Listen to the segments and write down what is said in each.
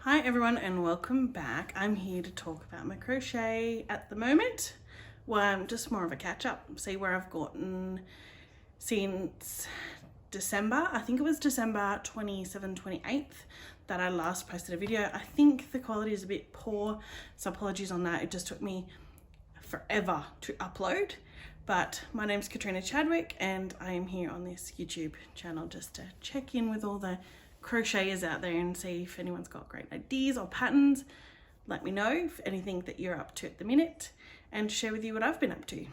Hi everyone and welcome back. I'm here to talk about my crochet at the moment. Well, just more of a catch up, see where I've gotten since December. I think it was December 27th, 28th that I last posted a video. I think the quality is a bit poor, so apologies on that. It just took me forever to upload. But my name's Katrina Chadwick and I am here on this YouTube channel just to check in with all the crocheters out there and see if anyone's got great ideas or patterns. Let me know if anything that you're up to at the minute and share with you what I've been up to.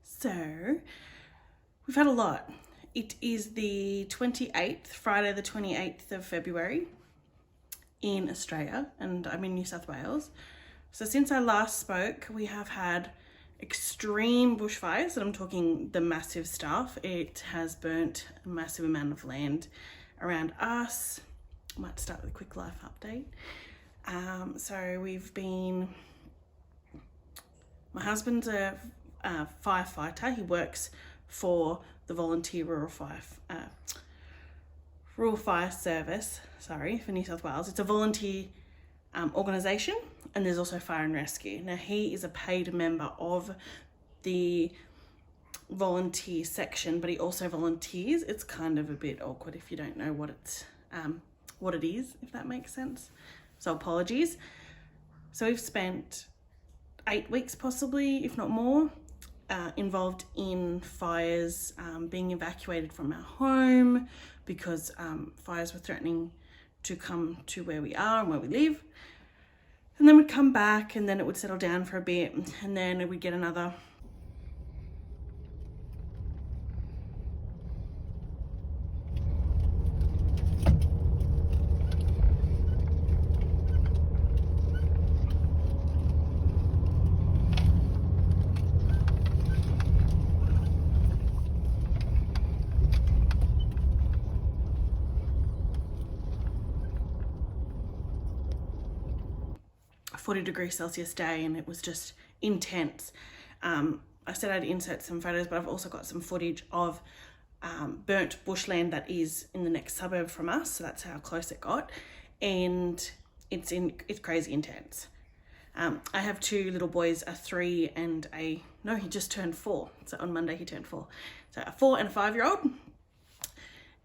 So we've had a lot. It is the 28th, Friday the 28th of February in Australia, and I'm in New South Wales. So since I last spoke, we have had extreme bushfires, and I'm talking the massive stuff. It has burnt a massive amount of land around us. I might start with a quick life update. So we've been, my husband's a firefighter. He works for the volunteer rural fire service, for New South Wales. It's a volunteer organisation, and there's also fire and rescue. Now he is a paid member of the volunteer section, but he also volunteers. It's kind of a bit awkward if you don't know what it is, if that makes sense. So apologies. So we've spent 8 weeks possibly, if not more, involved in fires, being evacuated from our home because fires were threatening to come to where we are and where we live. And then we'd come back and then it would settle down for a bit and then we'd get another 40 degrees Celsius day and it was just intense. I said I'd insert some photos, but I've also got some footage of burnt bushland that is in the next suburb from us, so that's how close it got, and it's crazy intense. I have two little boys, a 3 and he just turned 4, so on Monday he turned 4, so a 4 and a 5-year-old,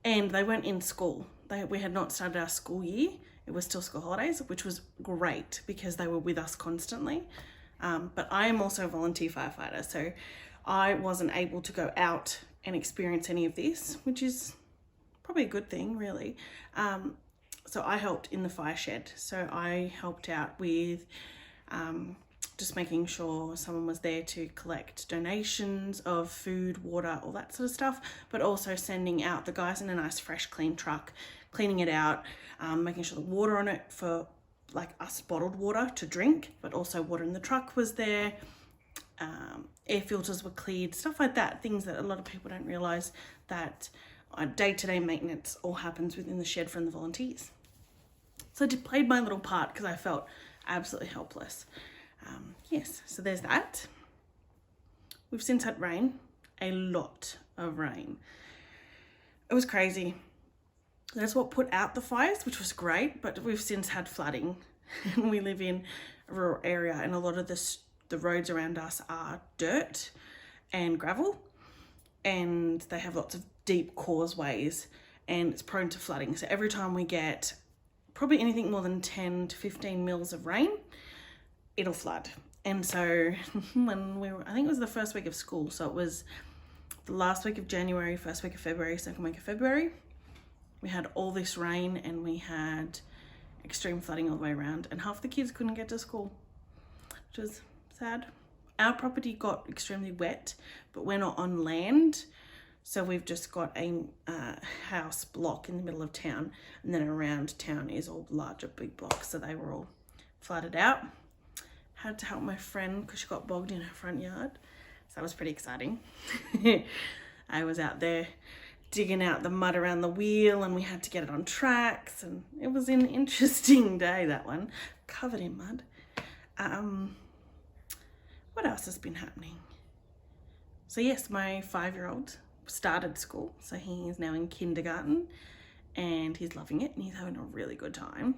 and they weren't in school. We had not started our school year. It was still school holidays, which was great because they were with us constantly. But I am also a volunteer firefighter, so I wasn't able to go out and experience any of this, which is probably a good thing, really. So I helped in the fire shed. So I helped out with just making sure someone was there to collect donations of food, water, all that sort of stuff, but also sending out the guys in a nice, fresh, clean truck, cleaning it out, making sure the water on it for like us bottled water to drink, but also water in the truck was there, air filters were cleared, stuff like that, things that a lot of people don't realise that day-to-day maintenance all happens within the shed from the volunteers. So I just played my little part because I felt absolutely helpless. Yes, so there's that. We've since had rain, a lot of rain. It was crazy. That's what put out the fires, which was great, but we've since had flooding. And we live in a rural area and a lot of the roads around us are dirt and gravel, and they have lots of deep causeways and it's prone to flooding. So every time we get probably anything more than 10 to 15 mils of rain, it'll flood. And so I think it was the first week of school, so it was the last week of January, first week of February, second week of February, we had all this rain and we had extreme flooding all the way around, and half the kids couldn't get to school, which was sad. Our property got extremely wet, but we're not on land, so we've just got a house block in the middle of town, and then around town is all larger big blocks, so they were all flooded out. Had to help my friend because she got bogged in her front yard, so that was pretty exciting. I was out there digging out the mud around the wheel and we had to get it on tracks, and it was an interesting day, that one, covered in mud. What else has been happening? So yes, my 5-year-old started school, so he is now in kindergarten, and he's loving it and he's having a really good time.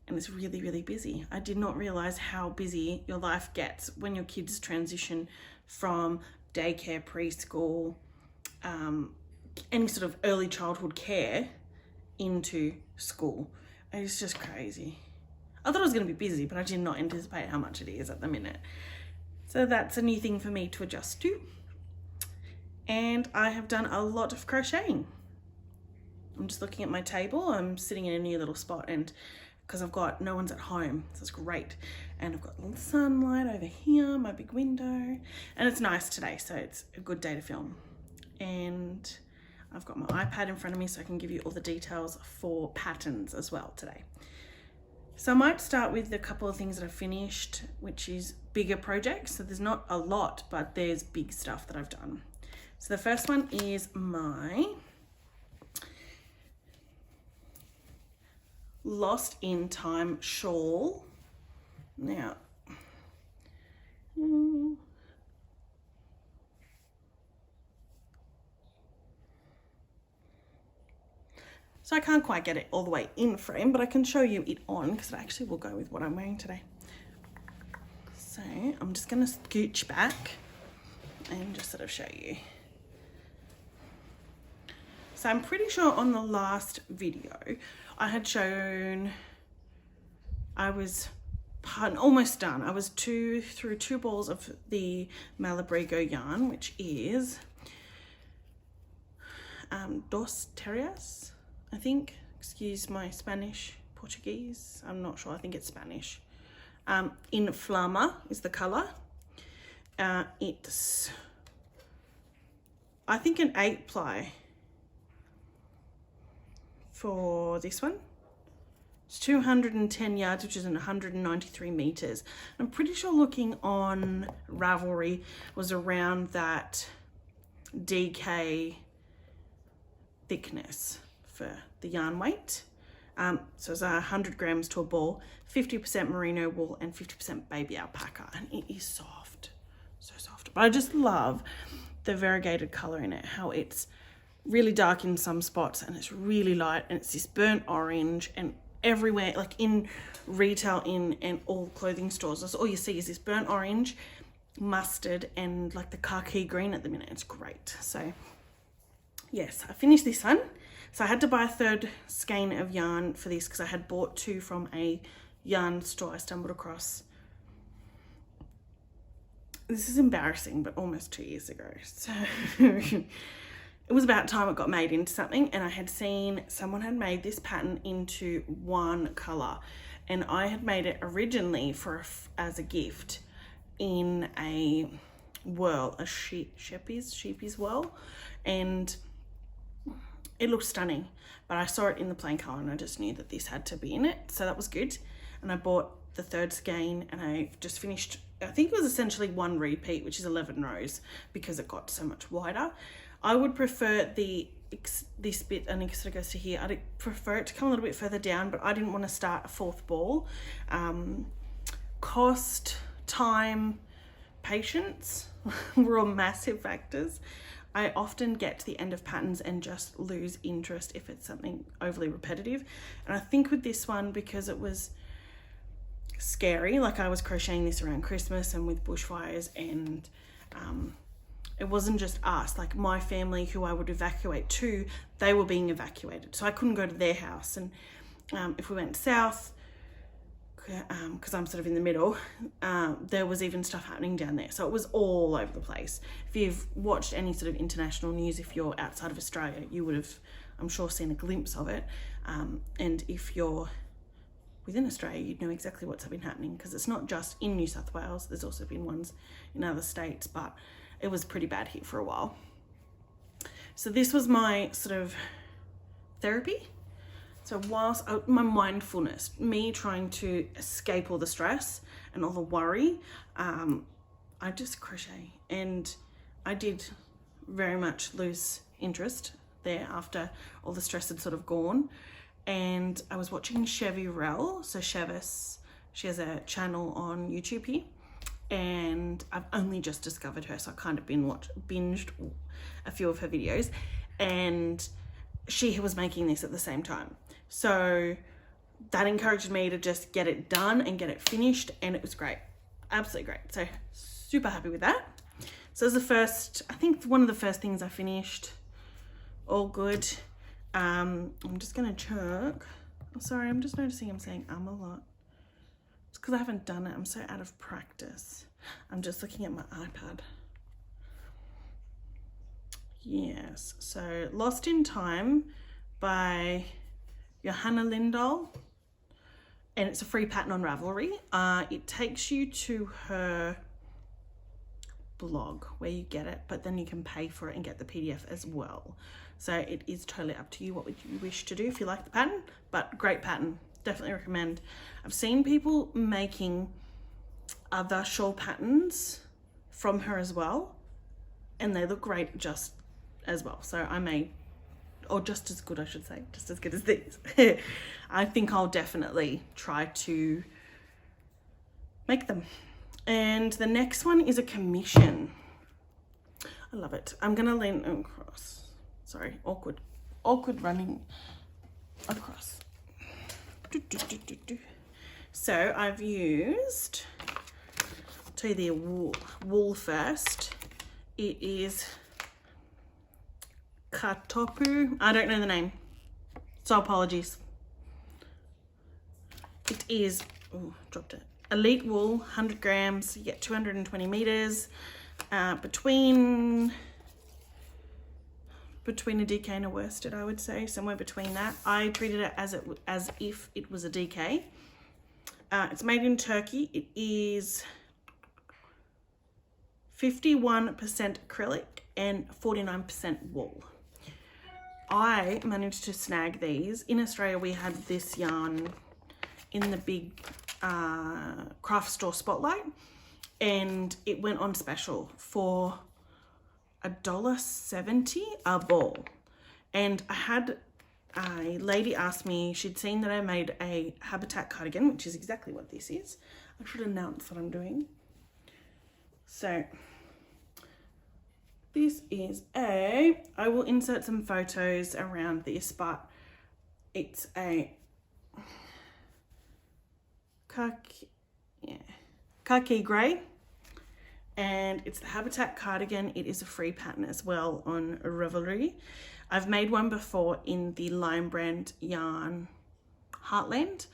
And it's really, really busy. I did not realize how busy your life gets when your kids transition from daycare, preschool, any sort of early childhood care into school. It's just crazy. I thought I was going to be busy, but I did not anticipate how much it is at the minute. So that's a new thing for me to adjust to. And I have done a lot of crocheting. I'm just looking at my table. I'm sitting in a new little spot, and because no one's at home, so it's great. And I've got a little sunlight over here, my big window, and it's nice today, so it's a good day to film. And I've got my iPad in front of me so I can give you all the details for patterns as well today. So I might start with a couple of things that I've finished, which is bigger projects. So there's not a lot, but there's big stuff that I've done. So the first one is my Lost in Time shawl. Now, so I can't quite get it all the way in frame, but I can show you it on because it actually will go with what I'm wearing today. So I'm just going to scooch back and just sort of show you. So I'm pretty sure on the last video I had shown I was almost done. I was through two balls of the Malabrigo yarn, which is Dos Terras, I think. Excuse my Spanish, Portuguese. I'm not sure. I think it's Spanish. In Flama is the colour. It's, I think, an 8-ply for this one. It's 210 yards, which is 193 meters. I'm pretty sure looking on Ravelry was around that DK thickness for the yarn weight. So it's 100 grams to a ball, 50% merino wool and 50% baby alpaca, and it is soft, so soft. But I just love the variegated color in it, how it's really dark in some spots and it's really light, and it's this burnt orange, and everywhere, like in retail and all clothing stores, that's all you see is this burnt orange, mustard, and like the khaki green at the minute. It's great. So yes, I finished this one. So I had to buy a third skein of yarn for this because I had bought two from a yarn store I stumbled across. This is embarrassing, but almost 2 years ago. So it was about time it got made into something, and I had seen someone had made this pattern into one color, and I had made it originally as a gift in a whirl, a sheepy's whirl, and it looked stunning, but I saw it in the plain color and I just knew that this had to be in it, so that was good. And I bought the third skein, and I just finished, I think it was essentially one repeat, which is 11 rows, because it got so much wider. I would prefer this bit, and it sort of goes to here, I'd prefer it to come a little bit further down, but I didn't want to start a fourth ball. Cost, time, patience were all massive factors. I often get to the end of patterns and just lose interest if it's something overly repetitive. And I think with this one, because it was scary, like I was crocheting this around Christmas and with bushfires, and it wasn't just us, like my family who I would evacuate to, they were being evacuated. So I couldn't go to their house. And if we went south, because I'm sort of in the middle, there was even stuff happening down there. So it was all over the place. If you've watched any sort of international news, if you're outside of Australia, you would have, I'm sure, seen a glimpse of it. And if you're within Australia, you'd know exactly what's been happening, because it's not just in New South Wales, there's also been ones in other states, but it was pretty bad here for a while. So this was my sort of therapy. So whilst my mindfulness, me trying to escape all the stress and all the worry, I just crochet, and I did very much lose interest there after all the stress had sort of gone. And I was watching Chevy Rell, so Chevis, she has a channel on YouTube here, and I've only just discovered her, so I kind of binged a few of her videos, and she was making this at the same time. So that encouraged me to just get it done and get it finished, and it was great. Absolutely great. So super happy with that. So it was I think one of the first things I finished. All good. I'm just gonna check. Oh, sorry, I'm just noticing I'm saying a lot. It's because I haven't done it. I'm so out of practice. I'm just looking at my iPad. Yes, so Lost in Time by Johanna Lindahl, and it's a free pattern on Ravelry. It takes you to her blog where you get it, but then you can pay for it and get the PDF as well. So it is totally up to you what would you wish to do if you like the pattern, but great pattern, definitely recommend. I've seen people making other shawl patterns from her as well, and they look great just as well. So I made, or just as good, I should say, just as good as these. I think I'll definitely try to make them. And the next one is a commission. I love it. I'm gonna lean across. Sorry, awkward running across. So I've used, I'll tell you the wool first. It is Katopu. I don't know the name, so apologies. It is, oh, dropped it. Elite wool, 100 grams, you get 220 meters. Between a DK and a worsted, I would say, somewhere between that. I treated it as if it was a DK. It's made in Turkey. It is 51% acrylic and 49% wool. I managed to snag these. In Australia, we had this yarn in the big craft store Spotlight, and it went on special for $1.70 a ball. And I had a lady ask me, she'd seen that I made a habitat cardigan, which is exactly what this is. I should announce what I'm doing. So this is I will insert some photos around this, but it's a khaki grey, and it's the habitat cardigan. It is a free pattern as well on Ravelry. I've made one before in the Lime Brand yarn Heartland,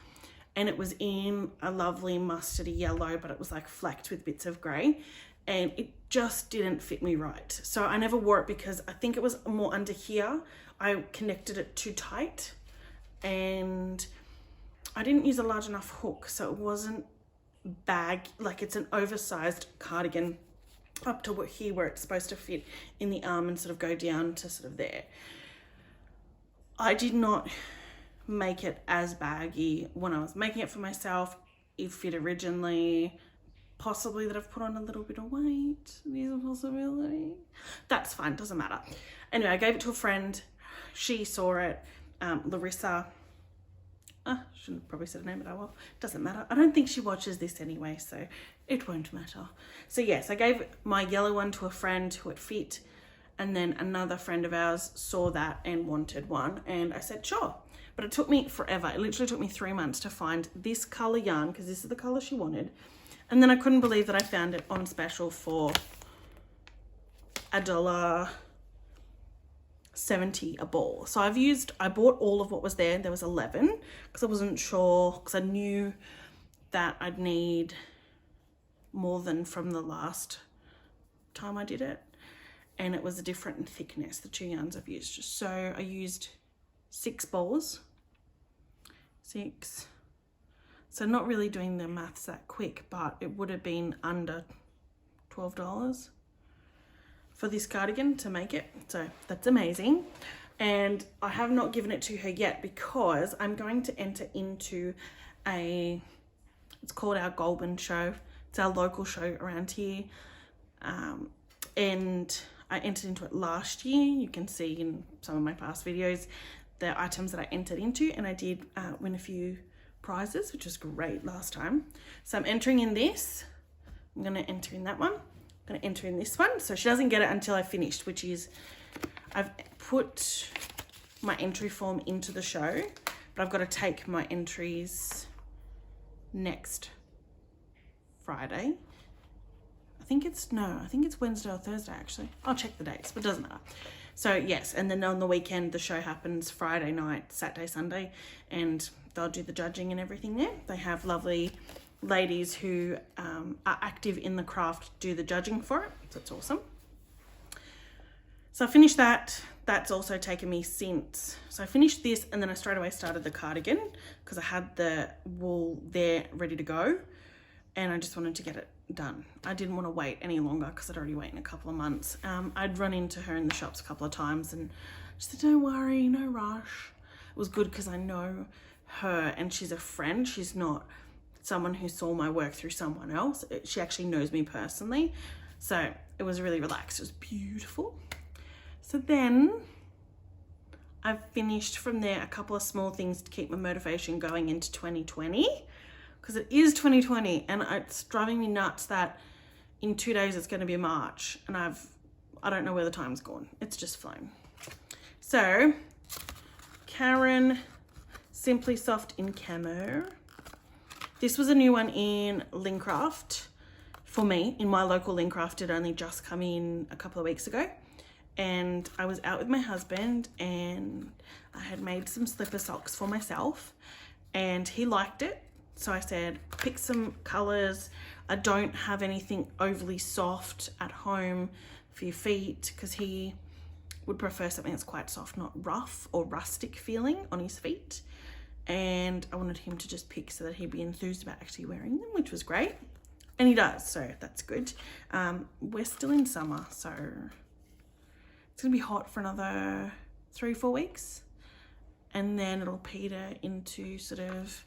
and it was in a lovely mustardy yellow, but it was like flecked with bits of grey, and it just didn't fit me right. So I never wore it because I think it was more under here. I connected it too tight, and I didn't use a large enough hook, so it wasn't like it's an oversized cardigan up to here where it's supposed to fit in the arm and sort of go down to sort of there. I did not make it as baggy when I was making it for myself. It fit originally. Possibly that I've put on a little bit of weight. There's a possibility. That's fine, doesn't matter. Anyway, I gave it to a friend. She saw it, Larissa. Shouldn't have probably said her name, but I will. Doesn't matter. I don't think she watches this anyway, so it won't matter. So yes, I gave my yellow one to a friend who it fit, and then another friend of ours saw that and wanted one, and I said sure. But it took me forever. It literally took me 3 months to find this color yarn, because this is the color she wanted. And then I couldn't believe that I found it on special for $1.70 a ball. So I bought all of what was there. There was 11 because I wasn't sure, because I knew that I'd need more than from the last time I did it. And it was a different thickness, the two yarns I've used. So I used 6 balls. 6. So not really doing the maths that quick, but it would have been under $12 for this cardigan to make it. So that's amazing. And I have not given it to her yet because I'm going to enter into it's called our Goulburn show. It's our local show around here. And I entered into it last year. You can see in some of my past videos the items that I entered into, and I did win a few prizes, which was great last time. So I'm entering in this. I'm going to enter in that one. I'm going to enter in this one. So she doesn't get it until I finished, which is I've put my entry form into the show, but I've got to take my entries next Friday. I think it's Wednesday or Thursday actually. I'll check the dates, but it doesn't matter. So yes, and then on the weekend the show happens Friday night, Saturday, Sunday, and they'll do the judging and everything there. They have lovely ladies who are active in the craft do the judging for it, so it's awesome. So I finished that. That's also taken me since. So I finished this and then I straight away started the cardigan because I had the wool there ready to go and I just wanted to get it done. I didn't want to wait any longer because I'd already waited a couple of months. I'd run into her in the shops a couple of times and she said, don't worry, no rush. It was good because I know her and she's a friend. She's not someone who saw my work through someone else. She actually knows me personally. So it was really relaxed. It was beautiful. So then I've finished from there a couple of small things to keep my motivation going into 2020 because it is 2020 and it's driving me nuts that in 2 days it's going to be March and I don't know where the time's gone. It's just flown. So Karen Simply Soft in Camo. This was a new one in Lincraft for me. In my local Lincraft, it only just come in a couple of weeks ago. And I was out with my husband and I had made some slipper socks for myself and he liked it. So I said, pick some colors. I don't have anything overly soft at home for your feet because he would prefer something that's quite soft, not rough or rustic feeling on his feet. And I wanted him to just pick so that he'd be enthused about actually wearing them, which was great. And he does, so that's good. We're still in summer, so it's gonna be hot for another 3-4 weeks. And then it'll peter into sort of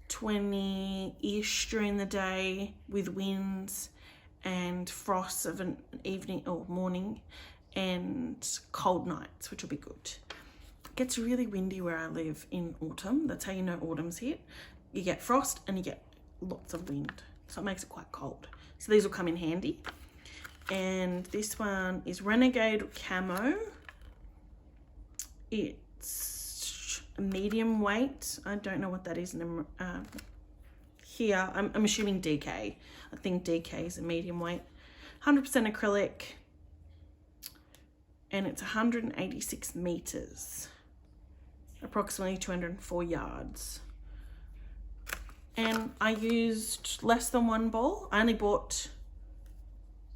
20-ish during the day with winds and frosts of an evening or morning and cold nights, which will be good. It gets really windy where I live in autumn. That's how you know autumn's hit. You get frost and you get lots of wind. So it makes it quite cold. So these will come in handy. And this one is Renegade Camo. It's a medium weight. I don't know what that is here. I'm assuming DK. I think DK is a medium weight. 100% acrylic. And it's 186 meters. Approximately 204 yards. And I used less than one ball. I only bought,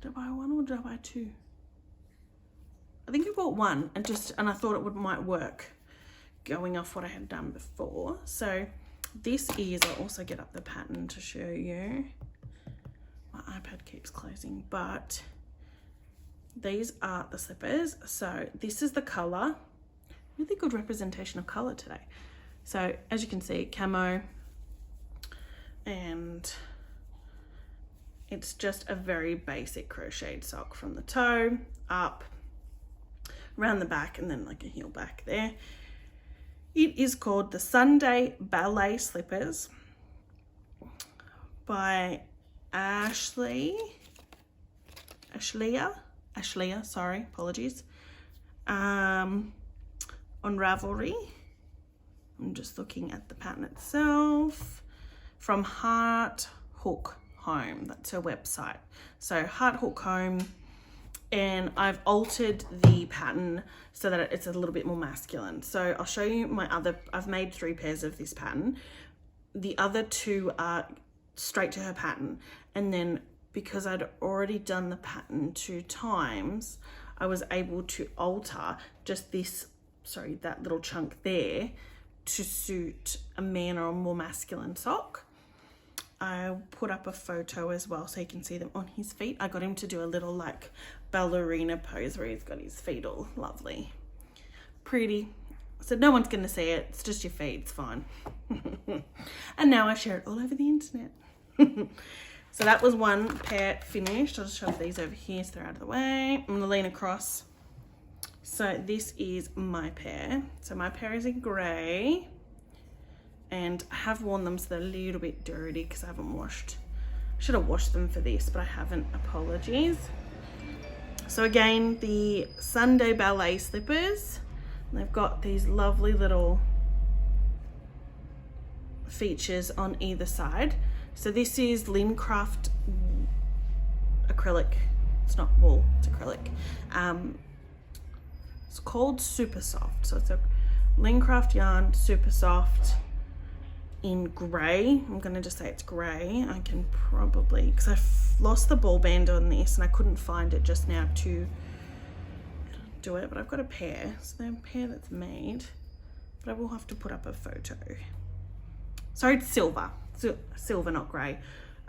did I buy one or did I buy two? I think I bought one and I thought it might work going off what I had done before. So this is, I'll also get up the pattern to show you. My iPad keeps closing, but these are the slippers. So this is the color, really good representation of color today. So as you can see, camo, and it's just a very basic crocheted sock from the toe up around the back and then like a heel back there. It is called the Sunday Ballet Slippers by Ashlea, sorry, apologies. On Ravelry. I'm just looking at the pattern itself. From Heart Hook Home, that's her website. So Heart Hook Home, and I've altered the pattern so that it's a little bit more masculine. So I'll show you I've made 3 pairs of this pattern. The other 2 are straight to her pattern. And then because I'd already done the pattern 2 times, I was able to alter just that little chunk there to suit a man or a more masculine sock. I'll put up a photo as well so you can see them on his feet. I got him to do a little like ballerina pose where he's got his feet all lovely. Pretty. So no one's going to see it. It's just your feet. It's fine. And now I share it all over the internet. So that was one pair finished. I'll just shove these over here so they're out of the way. I'm going to lean across. So this is my pair. So my pair is in grey. And I have worn them so they're a little bit dirty because I haven't washed. I should have washed them for this, but I haven't. Apologies. So again, the Sunday Ballet Slippers And they've got these lovely little features on either side. So this is Lincraft acrylic. It's not wool, it's acrylic. It's called Super Soft. So it's a Lincraft yarn, Super Soft, in grey. I'm gonna just say it's grey. I can probably, because I've lost the ball band on this and I couldn't find it just now to do it, but I've got a pair. So the pair that's made, but I will have to put up a photo. Sorry, it's silver. Silver, not grey.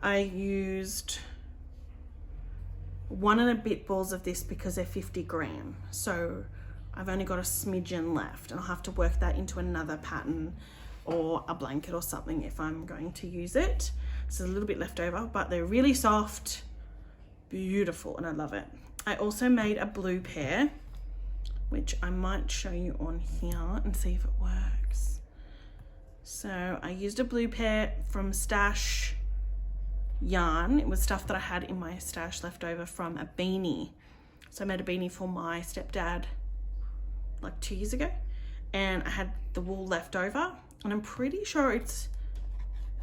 I used 1 and a bit balls of this because they're 50 gram. So I've only got a smidgen left and I'll have to work that into another pattern or a blanket or something if I'm going to use it. So a little bit left over, but they're really soft, beautiful, and I love it. I also made a blue pair, which I might show you on here and see if it works. So I used a blue pair from Stash yarn. It was stuff that I had in my stash left over from a beanie. So I made a beanie for my stepdad like 2 years ago, and I had the wool left over, and I'm pretty sure it's,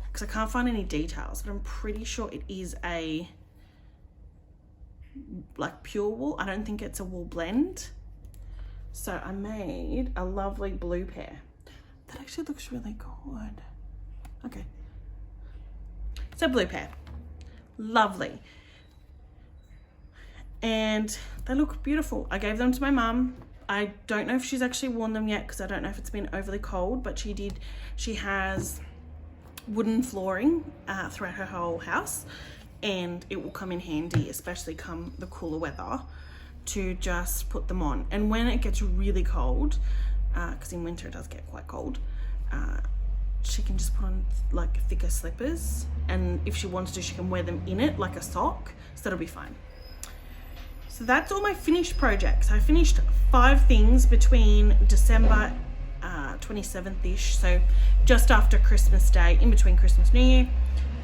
because I can't find any details, but I'm pretty sure it is a like pure wool. I don't think it's a wool blend. So I made a lovely blue pair. That actually looks really good. Okay. So blue pair. Lovely. And they look beautiful. I gave them to my mum. I don't know if she's actually worn them yet because I don't know if it's been overly cold, but she has wooden flooring throughout her whole house, and it will come in handy, especially come the cooler weather, to just put them on. And when it gets really cold, because in winter it does get quite cold, she can just put on like thicker slippers, and if she wants to, she can wear them in it like a sock, so that'll be fine. So that's all my finished projects. I finished 5 things between December 27th-ish, so just after Christmas Day, in between Christmas, New Year,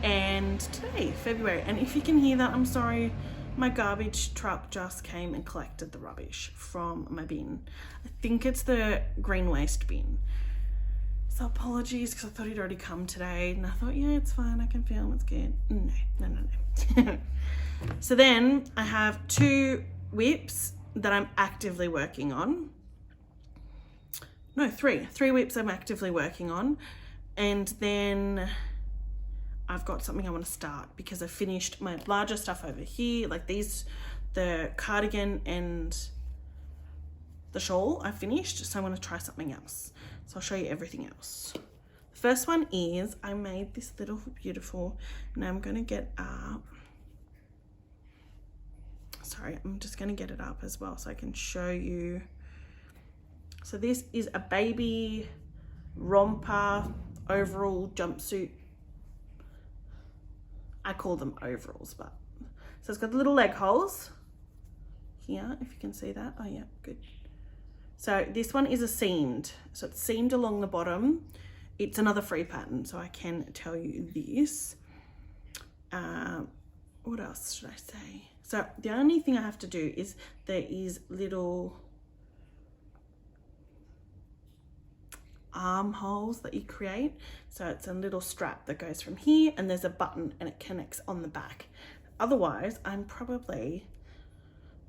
and today, February. And if you can hear that, I'm sorry, my garbage truck just came and collected the rubbish from my bin. I think it's the green waste bin. So apologies, because I thought he'd already come today, and I thought, yeah, it's fine, I can film, it's good. No. So then I have 2 whips that I'm actively working on. No, 3 whips I'm actively working on. And then I've got something I want to start because I finished my larger stuff over here, like these, the cardigan and the shawl I finished. So I want to try something else. So I'll show you everything else. The first one is I made this little beautiful, now I'm going to get up. Sorry, I'm just going to get it up as well so I can show you. So this is a baby romper overall jumpsuit. I call them overalls, but so it's got the little leg holes here, if you can see that. Oh yeah, good. So this one is a seamed, so it's seamed along the bottom. It's another free pattern, so I can tell you this. What else should I say? So the only thing I have to do is there is little armholes that you create. So it's a little strap that goes from here, and there's a button and it connects on the back. Otherwise, I'm probably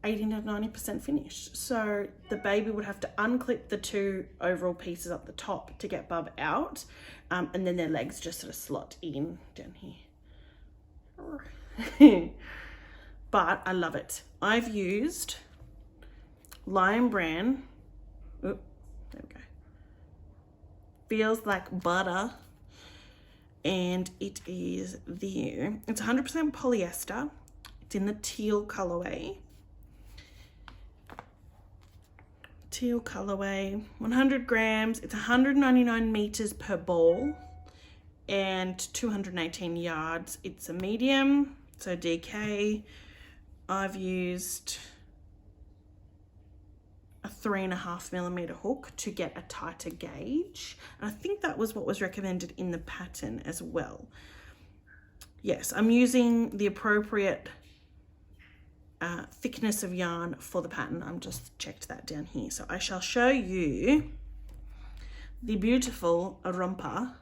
80 to 90% finished. So the baby would have to unclip the 2 overall pieces up the top to get bub out, and then their legs just sort of slot in down here. But I love it. I've used Lion Brand. There we go. Feels like butter. And it is there. It's 100% polyester. It's in the teal colorway. Teal colorway. 100 grams. It's 199 meters per ball. And 218 yards. It's a medium. So DK. I've used a 3.5 millimeter hook to get a tighter gauge. And I think that was what was recommended in the pattern as well. Yes, I'm using the appropriate thickness of yarn for the pattern. I'm just checked that down here. So I shall show you the beautiful romper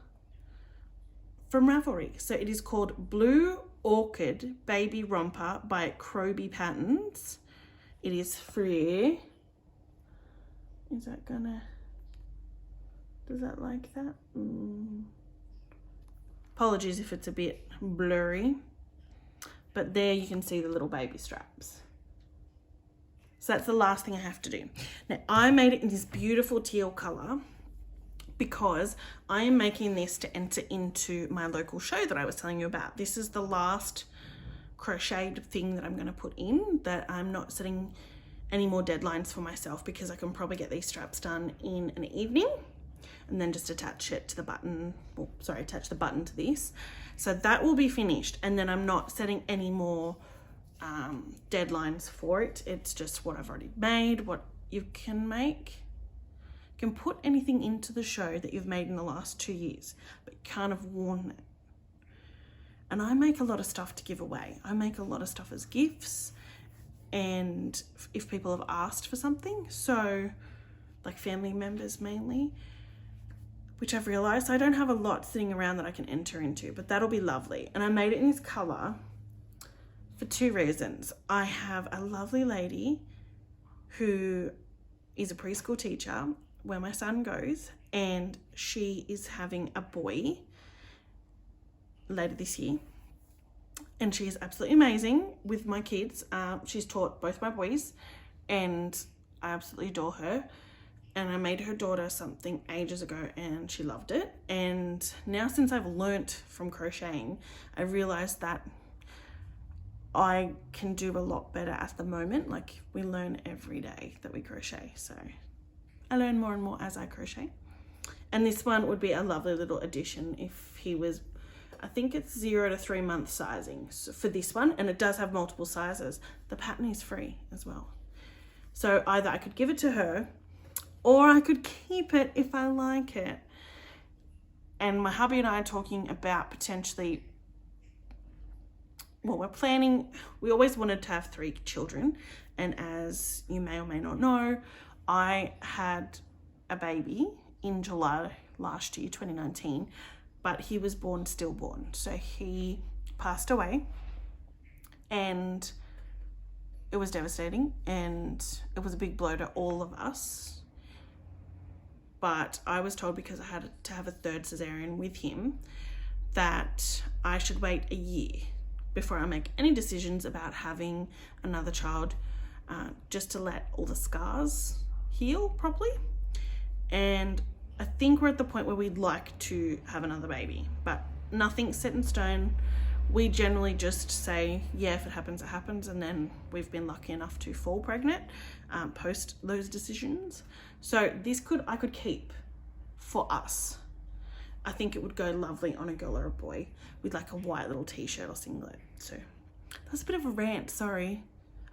from Ravelry. So it is called Blue Orchid Baby Romper by Crochet Patterns. It is free. Is that gonna, does that like that? Apologies if it's a bit blurry, but there you can see the little baby straps. So that's the last thing I have to do. Now I made it in this beautiful teal color because I am making this to enter into my local show that I was telling you about. This is the last crocheted thing that I'm going to put in, that I'm not setting any more deadlines for myself because I can probably get these straps done in an evening and then just attach it to the button, attach the button to this. So that will be finished, and then I'm not setting any more deadlines for it. It's just what I've already made, what you can make. You can put anything into the show that you've made in the last 2 years, but you can't have worn it. And I make a lot of stuff to give away. I make a lot of stuff as gifts, and if people have asked for something, so like family members mainly, which I've realized I don't have a lot sitting around that I can enter into, but that'll be lovely. And I made it in this color for 2 reasons. I have a lovely lady who is a preschool teacher where my son goes, and she is having a boy later this year, and she is absolutely amazing with my kids. She's taught both my boys, and I absolutely adore her. And I made her daughter something ages ago and she loved it. And now, since I've learnt from crocheting, I realized that I can do a lot better at the moment. Like, we learn every day that we crochet, so I learn more and more as I crochet. And this one would be a lovely little addition if he was, I think it's 0 to 3 month sizing for this one, and it does have multiple sizes. The pattern is free as well. So either I could give it to her, or I could keep it if I like it. And my hubby and I are talking about potentially, well, we're planning, we always wanted to have 3 children. And as you may or may not know, I had a baby in July last year, 2019, but he was born stillborn. So he passed away, and it was devastating, and it was a big blow to all of us. But I was told, because I had to have a 3rd cesarean with him, that I should wait a year before I make any decisions about having another child, just to let all the scars heal properly. And I think we're at the point where we'd like to have another baby, but nothing's set in stone. We generally just say, yeah, if it happens, it happens. And then we've been lucky enough to fall pregnant post those decisions. So this I could keep for us. I think it would go lovely on a girl or a boy with like a white little t-shirt or singlet. So that's a bit of a rant, sorry.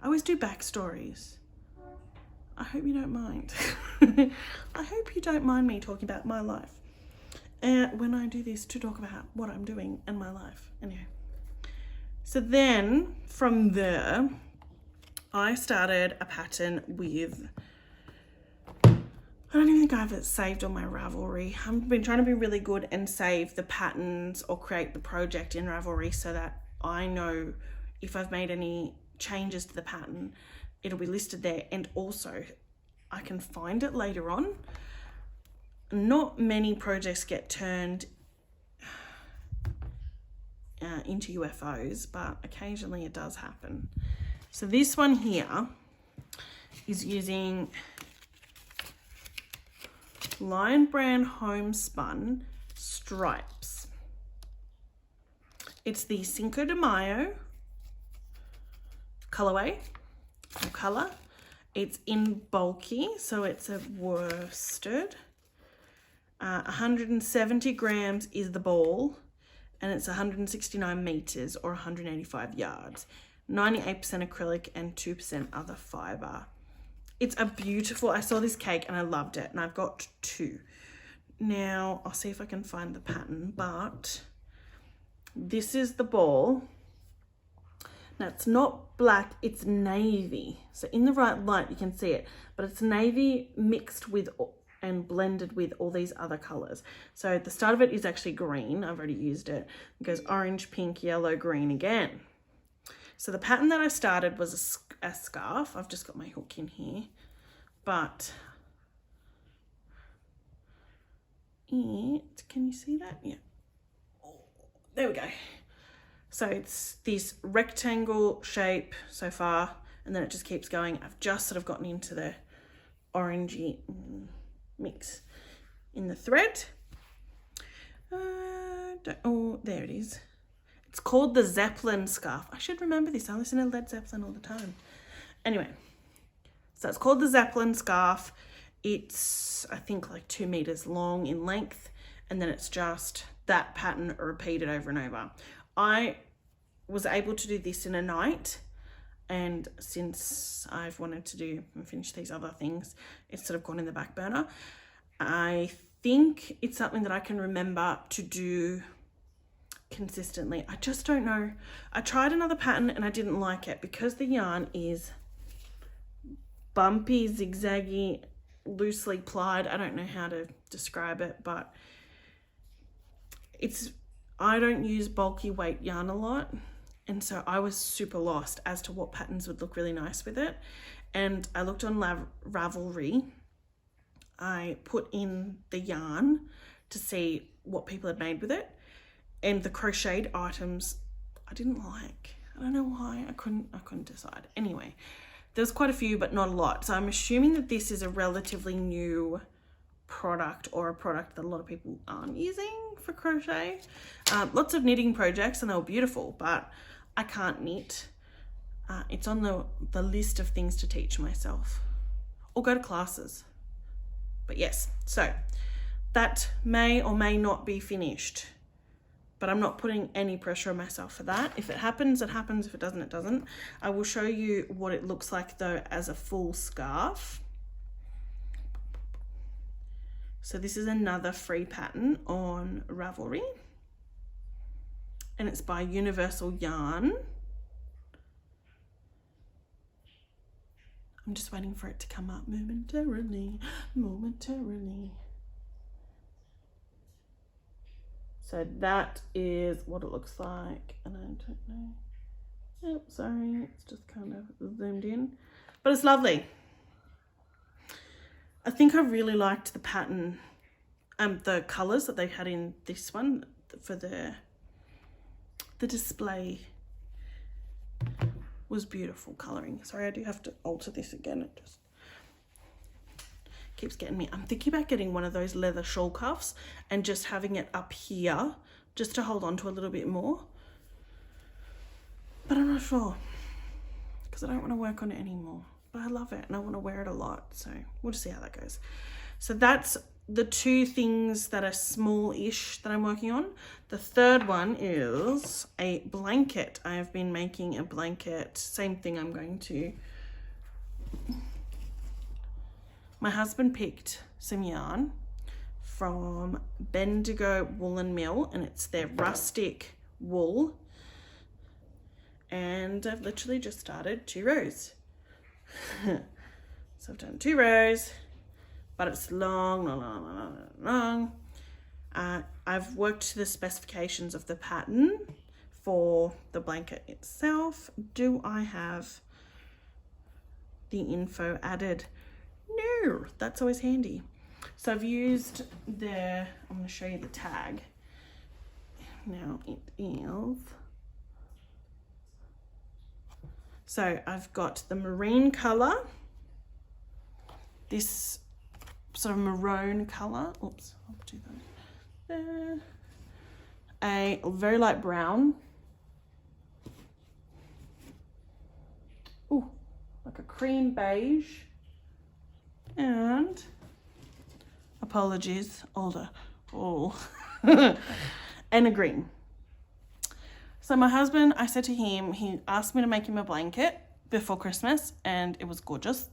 I always do backstories. I hope you don't mind. I hope you don't mind me talking about my life when I do this, to talk about what I'm doing in my life. Anyway. So then from there, I started a pattern with, I don't even think I have it saved on my Ravelry. I've been trying to be really good and save the patterns or create the project in Ravelry so that I know if I've made any changes to the pattern, it'll be listed there, and also I can find it later on. Not many projects get turned into UFOs, but occasionally it does happen. So this one here is using Lion Brand Homespun stripes. It's the Cinco de Mayo colorway or color. It's in bulky, so it's a worsted. 170 grams is the ball, and it's 169 meters or 185 yards. 98% acrylic and 2% other fiber. It's a beautiful, I saw this cake and I loved it, and I've got 2. Now, I'll see if I can find the pattern, but this is the ball. Now it's not black, it's navy. So in the right light you can see it, but it's navy mixed with and blended with all these other colors. So the start of it is actually green. I've already used it. It goes orange, pink, yellow, green again. So the pattern that I started was a scarf. I've just got my hook in here, but can you see that? Yeah. There we go. So it's this rectangle shape so far, and then it just keeps going. I've just sort of gotten into the orangey mix in the thread. Oh, there it is. It's called the Zeppelin scarf. I should remember this. I listen to Led Zeppelin all the time. Anyway, so it's called the Zeppelin scarf. It's, I think, like 2 meters long in length, and then it's just that pattern repeated over and over. I was able to do this in a night, and since I've wanted to do and finish these other things, it's sort of gone in the back burner. I think it's something that I can remember to do consistently. I just don't know. I tried another pattern and I didn't like it because the yarn is bumpy, zigzaggy, loosely plied. I don't know how to describe it, but I don't use bulky weight yarn a lot, and so I was super lost as to what patterns would look really nice with it. And I looked on Ravelry. I put in the yarn to see what people had made with it, and the crocheted items I didn't like. I don't know why. I couldn't decide. Anyway, there's quite a few, but not a lot. So I'm assuming that this is a relatively new product, or a product that a lot of people aren't using for crochet. Lots of knitting projects, and they were beautiful, but I can't knit. It's on the list of things to teach myself or go to classes. But yes, so that may or may not be finished, but I'm not putting any pressure on myself for that. If it happens, it happens. If it doesn't, it doesn't. I will show you what it looks like though as a full scarf. So this is another free pattern on Ravelry, and it's by Universal Yarn. I'm just waiting for it to come up momentarily. So that is what it looks like, and I don't know. Yep, sorry, it's just kind of zoomed in, but it's lovely. I think I really liked the pattern, the colours that they had in this one for the display. Was beautiful colouring. Sorry, I do have to alter this again. It just keeps getting me. I'm thinking about getting one of those leather shawl cuffs and just having it up here just to hold on to a little bit more. But I'm not sure because I don't want to work on it anymore. But I love it and I want to wear it a lot. So we'll just see how that goes. So that's the 2 things that are small-ish that I'm working on. The third one is a blanket. I have been making a blanket. Same thing I'm going to. My husband picked some yarn from Bendigo Woolen Mill, and it's their rustic wool. And I've literally just started 2 rows. So I've done 2 rows, but it's long. I've worked to the specifications of the pattern for the blanket itself. Do I have the info added? No, that's always handy. So I've used I'm going to show you the tag. Now it is. So I've got the marine colour, this sort of maroon colour. Oops, I'll do that there. A very light brown. Ooh, like a cream beige. And apologies, older. Oh, and a green. So my husband, I said to him, he asked me to make him a blanket before Christmas, and it was gorgeous.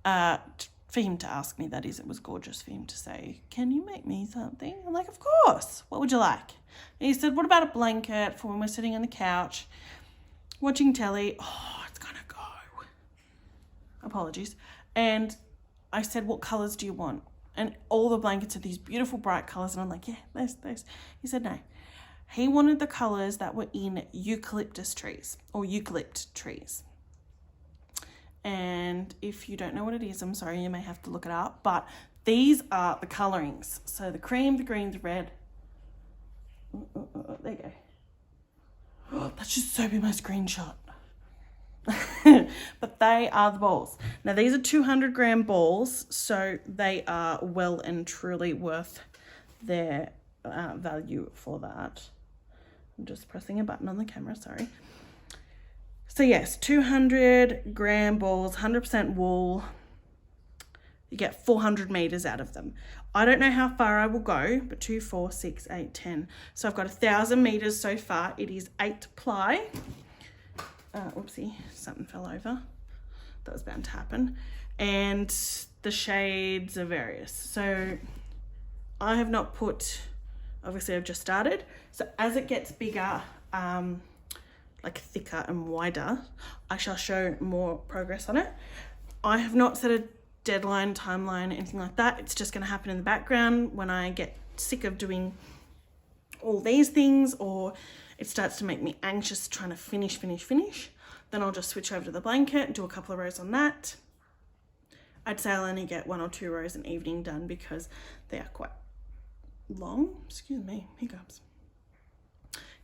For him to ask me, that is, it was gorgeous for him to say, can you make me something? I'm like, of course. What would you like? And he said, what about a blanket for when we're sitting on the couch? watching telly. Oh, it's gonna go. Apologies. And I said, what colours do you want? And all the blankets are these beautiful bright colours. And I'm like, yeah, those. He said no. He wanted the colours that were in eucalyptus trees or eucalypt trees. And if you don't know what it is, I'm sorry, you may have to look it up. But these are the colourings. So the cream, the green, the red. There you go. Oh, that should so be my screenshot. But they are the balls. Now these are 200 gram balls, so they are well and truly worth their value for that. I'm just pressing a button on the camera, sorry. So yes, 200 gram balls, 100% wool. You get 400 meters out of them. I don't know how far I will go, but 2, 4, 6, 8, 10. So I've got 1,000 meters so far. It is 8 ply. Oopsie, something fell over. That was bound to happen. And the shades are various. So I have not put, obviously I've just started. So as it gets bigger, like thicker and wider, I shall show more progress on it. I have not set a deadline, timeline, anything like that. It's just going to happen in the background when I get sick of doing all these things, or it starts to make me anxious trying to finish. Then I'll just switch over to the blanket, do a couple of rows on that. I'd say I'll only get 1 or 2 rows an evening done because they are quite long. Excuse me, hiccups.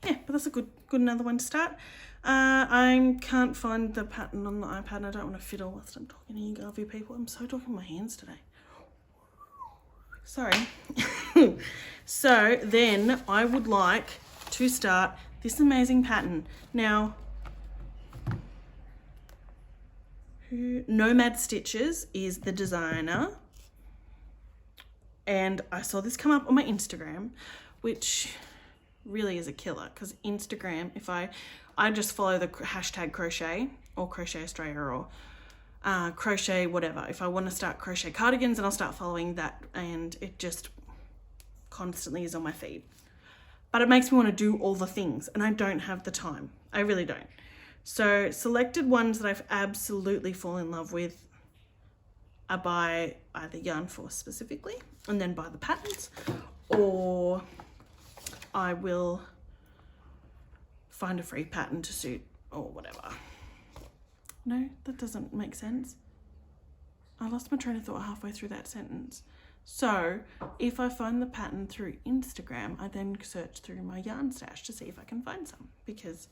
Yeah, but that's a good another one to start. I can't find the pattern on the iPad and I don't want to fiddle whilst I'm talking to you Garvey people. I'm so talking with my hands today. Sorry. So then I would like to start this amazing pattern. Now, Nomad Stitches is the designer. And I saw this come up on my Instagram, which really is a killer because Instagram, if I just follow the hashtag crochet or Crochet Australia or crochet whatever. If I want to start crochet cardigans, then I'll start following that, and it just constantly is on my feed. But it makes me want to do all the things and I don't have the time. I really don't. So selected ones that I've absolutely fallen in love with are by either Yarn Force specifically and then by the patterns, or I will find a free pattern to suit or whatever. No, that doesn't make sense. I lost my train of thought halfway through that sentence. So if I find the pattern through Instagram, I then search through my yarn stash to see if I can find some, because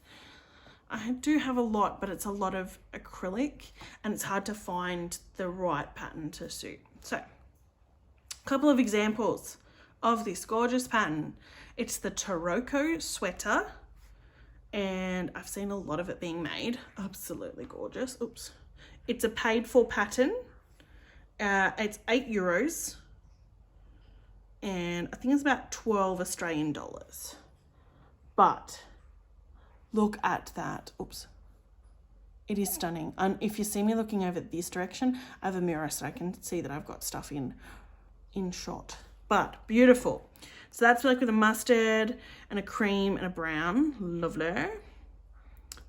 I do have a lot, but it's a lot of acrylic and it's hard to find the right pattern to suit. So a couple of examples of this gorgeous pattern. It's the Taroko sweater, and I've seen a lot of it being made. Absolutely gorgeous. Oops. It's a paid for pattern. It's €8 and I think it's about 12 Australian dollars. But look at that. Oops. It is stunning. And if you see me looking over this direction, I have a mirror so I can see that I've got stuff in shot. But beautiful. So that's like with a mustard and a cream and a brown. Lovely.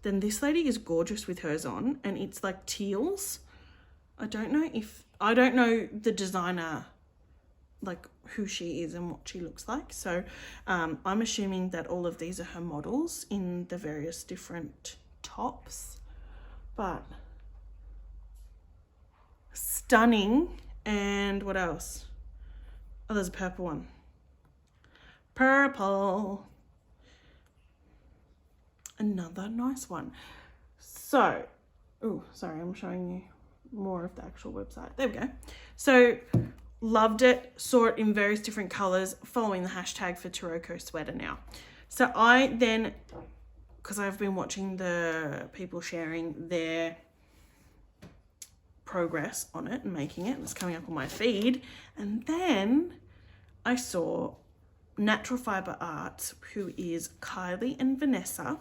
Then this lady is gorgeous with hers on, and it's like teals. I don't know the designer, like who she is and what she looks like. So I'm assuming that all of these are her models in the various different tops. But stunning. And what else? Oh, there's a purple one. Purple. Another nice one. So, oh, sorry, I'm showing you more of the actual website. There we go. So, loved it. Saw it in various different colors, following the hashtag for Taroko sweater now. So I then, because I've been watching the people sharing their progress on it and making it, and it's coming up on my feed. And then I saw Natural Fiber Arts, who is Kylie and Vanessa,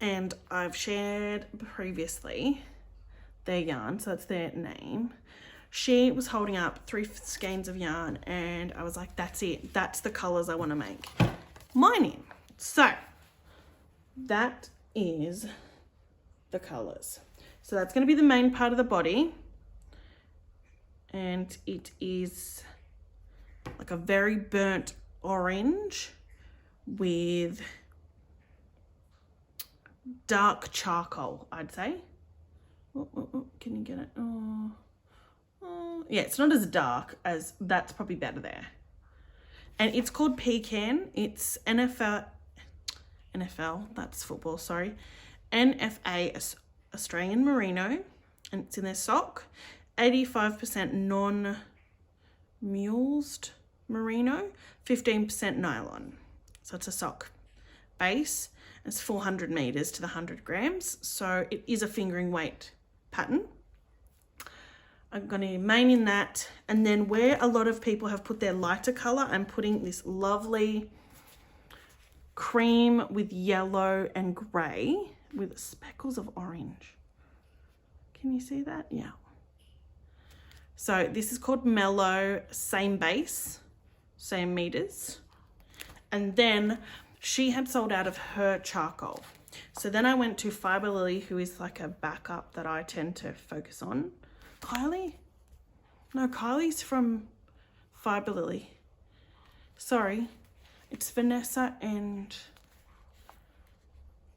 and I've shared previously their yarn, so that's their name. She was holding up 3 skeins of yarn, and I was like, that's it, that's the colors I want to make mine in. So that is the colours. So that's going to be the main part of the body. And it is like a very burnt orange with dark charcoal, I'd say. Can you get it? Yeah, it's not as dark as, that's probably better there. And it's called Pecan. It's NFL, that's football, sorry. NFA Australian Merino, and it's in their sock. 85% non-mulesed merino, 15% nylon. So it's a sock base. It's 400 meters to the 100 grams. So it is a fingering weight pattern. I'm going to main in that. And then where a lot of people have put their lighter color, I'm putting this lovely cream with yellow and gray with speckles of orange. Can you see that? Yeah. So this is called Mellow, same base, same meters. And then she had sold out of her charcoal. So then I went to Fiber Lily, who is like a backup that I tend to focus on. Kylie? No, Kylie's from Fiber Lily. Sorry. It's Vanessa and...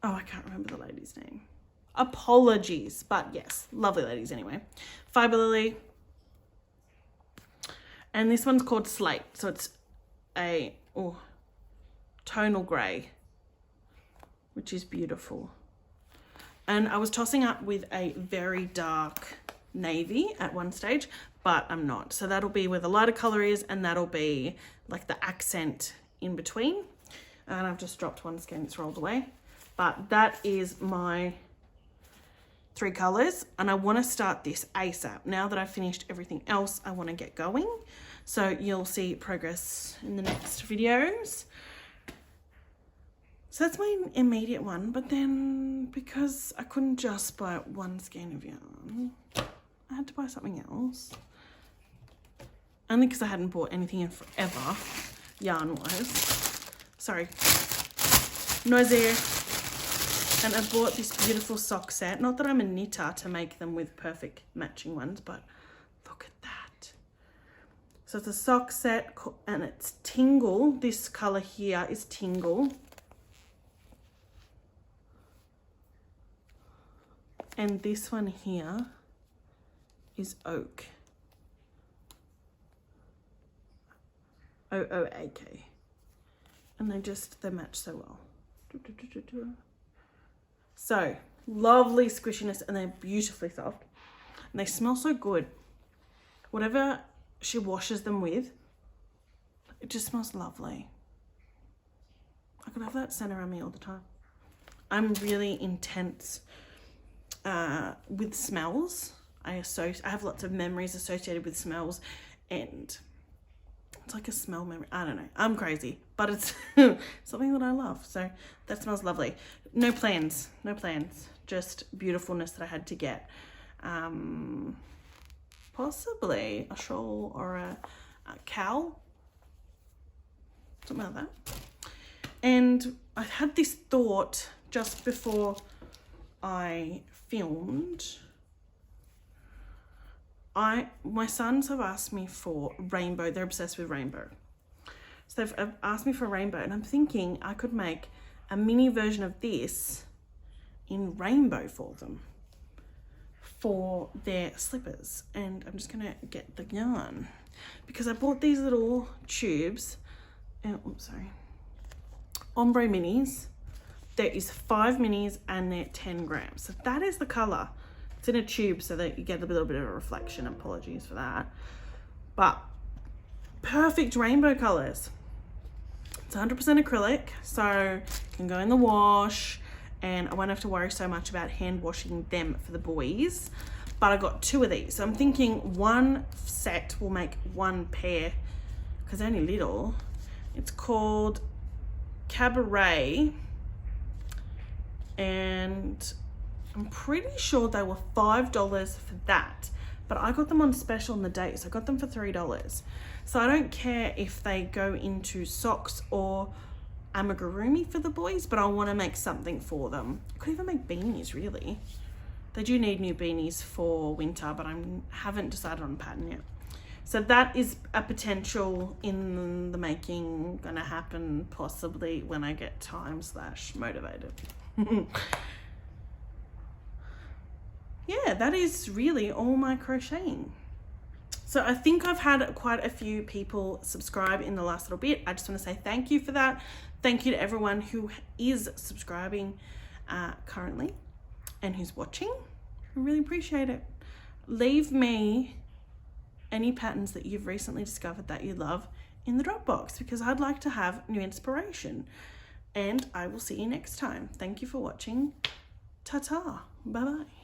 oh, I can't remember the lady's name. Apologies. But yes, lovely ladies anyway. Fiber Lily. And this one's called Slate. So it's a tonal grey, which is beautiful. And I was tossing up with a very dark navy at one stage, but I'm not. So that'll be where the lighter colour is, and that'll be like the accent in between. And I've just dropped one skein, it's rolled away. But that is my 3 colours, and I want to start this ASAP. Now that I've finished everything else, I want to get going. So you'll see progress in the next videos. So that's my immediate one, but then because I couldn't just buy one skein of yarn, I had to buy something else. Only because I hadn't bought anything in forever, yarn-wise. Sorry. Noisier. And I bought this beautiful sock set. Not that I'm a knitter to make them with perfect matching ones, but look at that. So it's a sock set and it's Tingle. This colour here is Tingle. And this one here is Oak. O-O-A-K. And they match so well. So, lovely squishiness, and they're beautifully soft. And they smell so good. Whatever she washes them with, it just smells lovely. I could have that sent around me all the time. I'm really intense with smells. I have lots of memories associated with smells, and it's like a smell memory. I don't know. I'm crazy, but it's something that I love. So that smells lovely. No plans. Just beautifulness that I had to get. Possibly a shawl or a cowl. Something like that. And I had this thought just before I filmed. My sons have asked me for rainbow. They're obsessed with rainbow. So they've asked me for rainbow, and I'm thinking I could make a mini version of this in rainbow for them for their slippers. And I'm just gonna get the yarn because I bought these little tubes. Ombre minis. There is 5 minis and they're 10 grams. So that is the color. It's in a tube so that you get a little bit of a reflection. Apologies for that. But perfect rainbow colors. It's 100% acrylic, so it can go in the wash, and I won't have to worry so much about hand washing them for the boys. But I got 2 of these. So I'm thinking one set will make 1 pair because they're only little. It's called Cabaret, and I'm pretty sure they were $5 for that, but I got them on special on the day, so I got them for $3. So I don't care if they go into socks or amigurumi for the boys, but I want to make something for them. I could even make beanies, really. They do need new beanies for winter, but I haven't decided on a pattern yet. So that is a potential in the making, going to happen possibly when I get time/motivated. Yeah, that is really all my crocheting. So I think I've had quite a few people subscribe in the last little bit. I just want to say thank you for that. Thank you to everyone who is subscribing currently and who's watching. I really appreciate it. Leave me any patterns that you've recently discovered that you love in the Dropbox, because I'd like to have new inspiration. And I will see you next time. Thank you for watching. Ta-ta. Bye-bye.